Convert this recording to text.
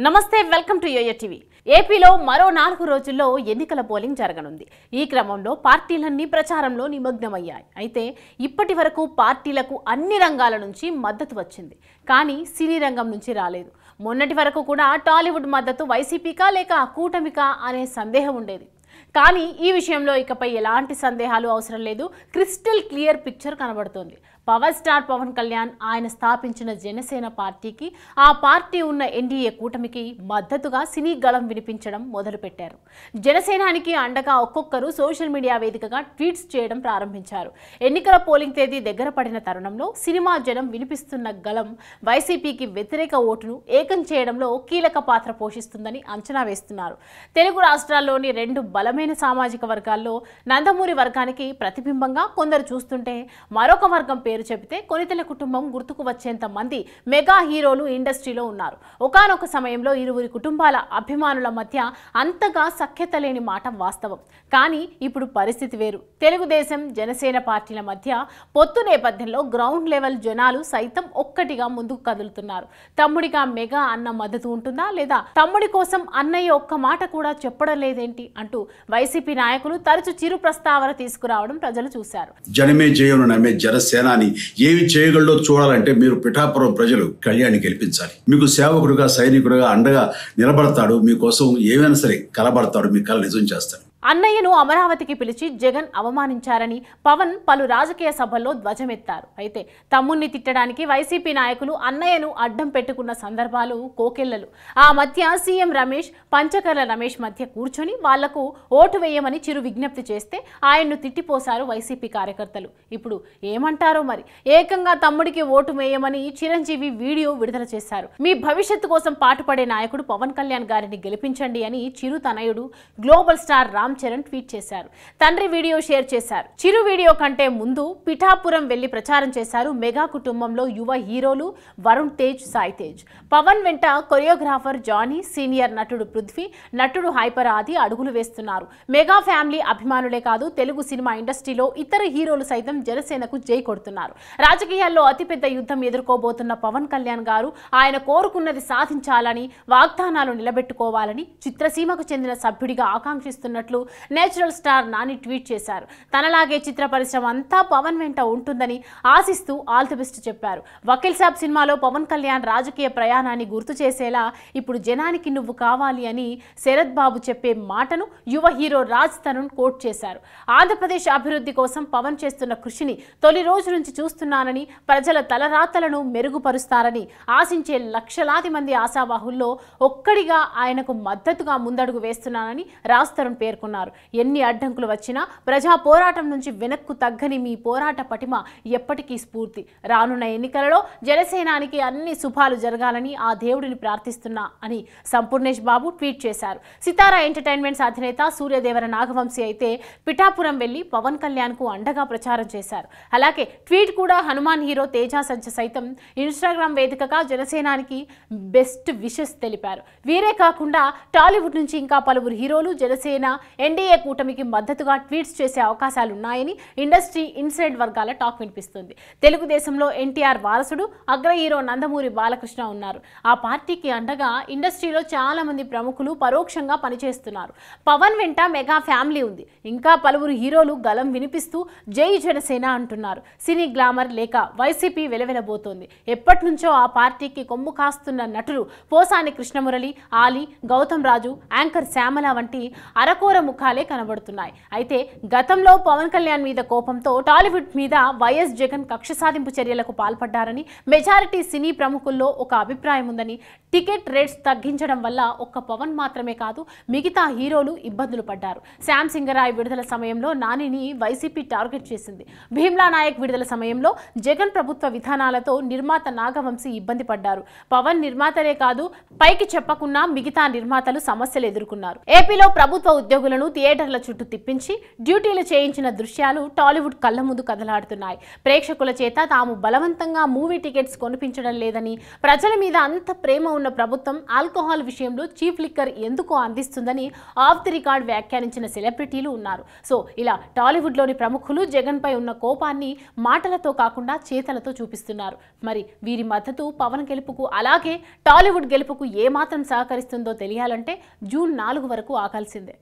నమస్తే welcome to yo-yo TV. ఏపీలో మరో 4 రోజుల్లో ఎన్నికల పోలింగ్ జరగనుంది. ఈ క్రమంలో పార్టీలన్నీ ప్రచారంలో నిమగ్నమయ్యాయి. అయితే ఇప్పటి వరకు పార్టీలకు అన్ని రంగాల నుంచి మద్దతు వచ్చింది. కానీ సినీ రంగం నుంచి రాలేదు. మొన్నటి వరకు కూడా టాలీవుడ్ మద్దతు వైసీపీకా లేక కూటమికా అనే సందేహం ఉండేది. కానీ ఈ విషయంలో ఇకపై ఎలాంటి సందేహాలు అవసరం లేదు. క్రిస్టల్ క్లియర్ పిక్చర్ కనబడుతోంది. పవర్ స్టార్ పవన్ కళ్యాణ్ ఆయన స్థాపించిన జనసేన పార్టీకి, ఆ పార్టీ ఉన్న ఎన్డీఏ కూటమికి మద్దతుగా సినీ గళం వినిపించడం మొదలుపెట్టారు. జనసేనానికి అండగా ఒక్కొక్కరు సోషల్ మీడియా వేదికగా ట్వీట్స్ చేయడం ప్రారంభించారు. ఎన్నికల పోలింగ్ తేదీ దగ్గర పడిన తరుణంలో సినిమా జనం వినిపిస్తున్న గళం వైసీపీకి వ్యతిరేక ఓటును ఏకం చేయడంలో కీలక పాత్ర పోషిస్తుందని అంచనా వేస్తున్నారు. తెలుగు రాష్ట్రాల్లోని 2 బలమైన సామాజిక వర్గాల్లో నందమూరి వర్గానికి ప్రతిబింబంగా కొందరు చూస్తుంటే, మరొక వర్గం పేరు చెబితే కొనితెల కుటుంబం గుర్తుకు వచ్చేంత మంది మెగా హీరోలు ఇండస్ట్రీలో ఉన్నారు. ఒకానొక సమయంలో ఇరువురి కుటుంబాల అభిమానుల మధ్య అంతగా సఖ్యత లేని మాట వాస్తవం. కానీ ఇప్పుడు పరిస్థితి వేరు. తెలుగుదేశం జనసేన పార్టీల మధ్య పొత్తు నేపథ్యంలో గ్రౌండ్ లెవెల్ జనాలు సైతం ఒక్కటిగా ముందుకు కదులుతున్నారు. తమ్ముడిగా మెగా అన్న మద్దతు ఉంటుందా, లేదా తమ్ముడి కోసం అన్నయ్య ఒక్క మాట కూడా చెప్పడం లేదేంటి అంటూ వైసీపీ నాయకులు తరచు చిరు ప్రస్తావన తీసుకురావడం ప్రజలు చూశారు. జనమే జయను నమ్మే జనసేనాని ఏమి చేయగలడో చూడాలంటే మీరు పిఠాపురం ప్రజలు కళ్యాణ్ గెలిపించాలి. మీకు సేవకుడుగా, సైనికుడుగా అండగా నిలబడతాడు. మీకోసం ఏమైనా సరే కలబడతాడు. మీ కళ నిజం చేస్తాడు. అన్నయ్యను అమరావతికి పిలిచి జగన్ అవమానించారని పవన్ పలు రాజకీయ సభల్లో ధ్వజమెత్తారు. అయితే తమ్ముణ్ణి తిట్టడానికి వైసీపీ నాయకులు అన్నయ్యను అడ్డం పెట్టుకున్న సందర్భాలు కోకెళ్లలు. ఆ మధ్య సీఎం రమేష్, పంచకర్ల రమేష్ మధ్య కూర్చొని వాళ్లకు ఓటు వేయమని చిరు విజ్ఞప్తి చేస్తే ఆయన్ను తిట్టిపోశారు వైసీపీ కార్యకర్తలు. ఇప్పుడు ఏమంటారో మరి. ఏకంగా తమ్ముడికి ఓటు వేయమని చిరంజీవి వీడియో విడుదల చేశారు. మీ భవిష్యత్తు కోసం పాటుపడే నాయకుడు పవన్ కళ్యాణ్ గారిని గెలిపించండి అని చిరు తనయుడు global star Ram Charan tweet చేశారు. తండ్రి వీడియో షేర్ చేశారు. చిరు వీడియో కంటే ముందు పిఠాపురం వెళ్లి ప్రచారం చేశారు మెగా కుటుంబంలో యువ హీరోలు వరుణ్ తేజ్, సాయి తేజ్. పవన్ వెంట కొరియోగ్రాఫర్ జానీ, సీనియర్ నటుడు పృథ్వీ, నటుడు హైపర్ ఆది అడుగులు వేస్తున్నారు. మెగా ఫ్యామిలీ అభిమానులే కాదు, తెలుగు సినిమా ఇండస్ట్రీలో ఇతర హీరోలు సైతం జనసేనకు జై కొడుతున్నారు. రాజకీయాల్లో అతిపెద్ద యుద్ధం ఎదుర్కోబోతున్న పవన్ కళ్యాణ్ గారు ఆయన కోరుకున్నది సాధించాలని, వాగ్దానాలు నిలబెట్టుకోవాలని చిత్రసీమకు చెందిన సభ్యుడిగా ఆకాంక్షిస్తున్నట్లు నేచురల్ స్టార్ నాని ట్వీట్ చేశారు. తనలాగే చిత్ర పరిశ్రమ అంతా పవన్ వెంట ఉంటుందని ఆశిస్తూ ఆల్ ది బెస్ట్ చెప్పారు. వకీల్ సాబ్ సినిమాలో పవన్ కళ్యాణ్ రాజకీయ ప్రయాణాన్ని గుర్తు చేసేలా ఇప్పుడు జనానికి నువ్వు కావాలి అని శరత్ బాబు చెప్పే మాటను యువ హీరో రాజ్ తరుణ్ కోట్ చేశారు. ఆంధ్రప్రదేశ్ అభివృద్ధి కోసం పవన్ చేస్తున్న కృషిని తొలి రోజు నుంచి చూస్తున్నానని, ప్రజల తలరాతలను మెరుగుపరుస్తారని ఆశించే లక్షలాది మంది ఆశావాహుల్లో ఒక్కడిగా ఆయనకు మద్దతుగా ముందడుగు వేస్తున్నానని రాజ్ తరుణ్ పేర్కొన్నారు. ఎన్ని అడ్డంకులు వచ్చినా ప్రజా పోరాటం నుంచి వెనక్కు తగ్గని మీ పోరాట పటిమ ఎప్పటికీ స్ఫూర్తి. రానున్న ఎన్నికలలో జనసేనానికి అన్ని శుభాలు జరగాలని ఆ దేవుడిని ప్రార్థిస్తున్నా అని సంపూర్ణేష్ బాబు ట్వీట్ చేశారు. సితారా ఎంటర్టైన్మెంట్స్ అధినేత సూర్యదేవర నాగవంశీ అయితే పిఠాపురం వెళ్లి పవన్ కళ్యాణ్ కు అండగా ప్రచారం చేశారు. అలాగే ట్వీట్ కూడా హనుమాన్ హీరో తేజ సజ్జ సైతం ఇన్స్టాగ్రామ్ వేదికగా జనసేనానికి బెస్ట్ విషెస్ తెలిపారు. వీరే కాకుండా టాలీవుడ్ నుంచి ఇంకా పలువురు హీరోలు జనసేన ఎన్డీఏ కూటమికి మద్దతుగా ట్వీట్స్ చేసే అవకాశాలున్నాయని ఇండస్ట్రీ ఇన్సైడ్ వర్గాల టాక్ వినిపిస్తుంది. తెలుగుదేశంలో ఎన్టీఆర్ వారసుడు అగ్ర హీరో నందమూరి బాలకృష్ణ ఉన్నారు. ఆ పార్టీకి అండగా ఇండస్ట్రీలో చాలా మంది ప్రముఖులు పరోక్షంగా పనిచేస్తున్నారు. పవన్ వెంట మెగా ఫ్యామిలీ ఉంది. ఇంకా పలువురు హీరోలు గలం వినిపిస్తూ జై జనసేన అంటున్నారు. సినీ గ్లామర్ లేక వైసీపీ వెలవెలబోతోంది. ఎప్పటి నుంచో ఆ పార్టీకి కొమ్ము కాస్తున్న నటులు పోసాని కృష్ణమురళి, ఆలీ, గౌతమ్ రాజు, యాంకర్ శ్యామల వంటి అరకోర ముఖాలే కనబడుతున్నాయి. అయితే గతంలో పవన్ కళ్యాణ్ మీద కోపంతో టాలీవుడ్ మీద వైఎస్ జగన్ కక్ష సాధింపు చర్యలకు పాల్పడ్డారని మెజారిటీ సినీ ప్రముఖుల్లో ఒక అభిప్రాయం ఉందని, టికెట్ రేట్స్ తగ్గించడం వల్ల ఒక్క పవన్ మాత్రమే కాదు మిగతా హీరోలు ఇబ్బందులు పడ్డారు. శ్యామ్ సింగరాయ్ విడుదల సమయంలో నానిని వైసీపీ టార్గెట్ చేసింది. భీమ్లా నాయక్ విడుదల సమయంలో జగన్ ప్రభుత్వ విధానాలతో నిర్మాత నాగవంశీ ఇబ్బంది పడ్డారు. పవన్ నిర్మాతలే కాదు, పైకి చెప్పకున్నా మిగతా నిర్మాతలు సమస్యలు ఎదుర్కొన్నారు. ఏపీలో ప్రభుత్వ ఉద్యోగుల ప్రేక్షకులను థియేటర్ల చుట్టూ తిప్పించి డ్యూటీలు చేయించిన దృశ్యాలు టాలీవుడ్ కళ్ల ముందు కదలాడుతున్నాయి. ప్రేక్షకుల చేత తాము బలవంతంగా మూవీ టికెట్స్ కొనిపించడం లేదని, ప్రజల మీద అంత ప్రేమ ఉన్న ప్రభుత్వం ఆల్కహాల్ విషయంలో చీప్ లిక్కర్ ఎందుకు అందిస్తుందని ఆఫ్ ది రికార్డ్ వ్యాఖ్యానించిన సెలబ్రిటీలు ఉన్నారు. సో ఇలా టాలీవుడ్లోని ప్రముఖులు జగన్ పై ఉన్న కోపాన్ని మాటలతో కాకుండా చేతలతో చూపిస్తున్నారు. మరి వీరి మద్దతు పవన్ గెలుపుకు, అలాగే టాలీవుడ్ గెలుపుకు ఏమాత్రం సహకరిస్తుందో తెలియాలంటే జూన్ 4 వరకు ఆగాల్సిందే.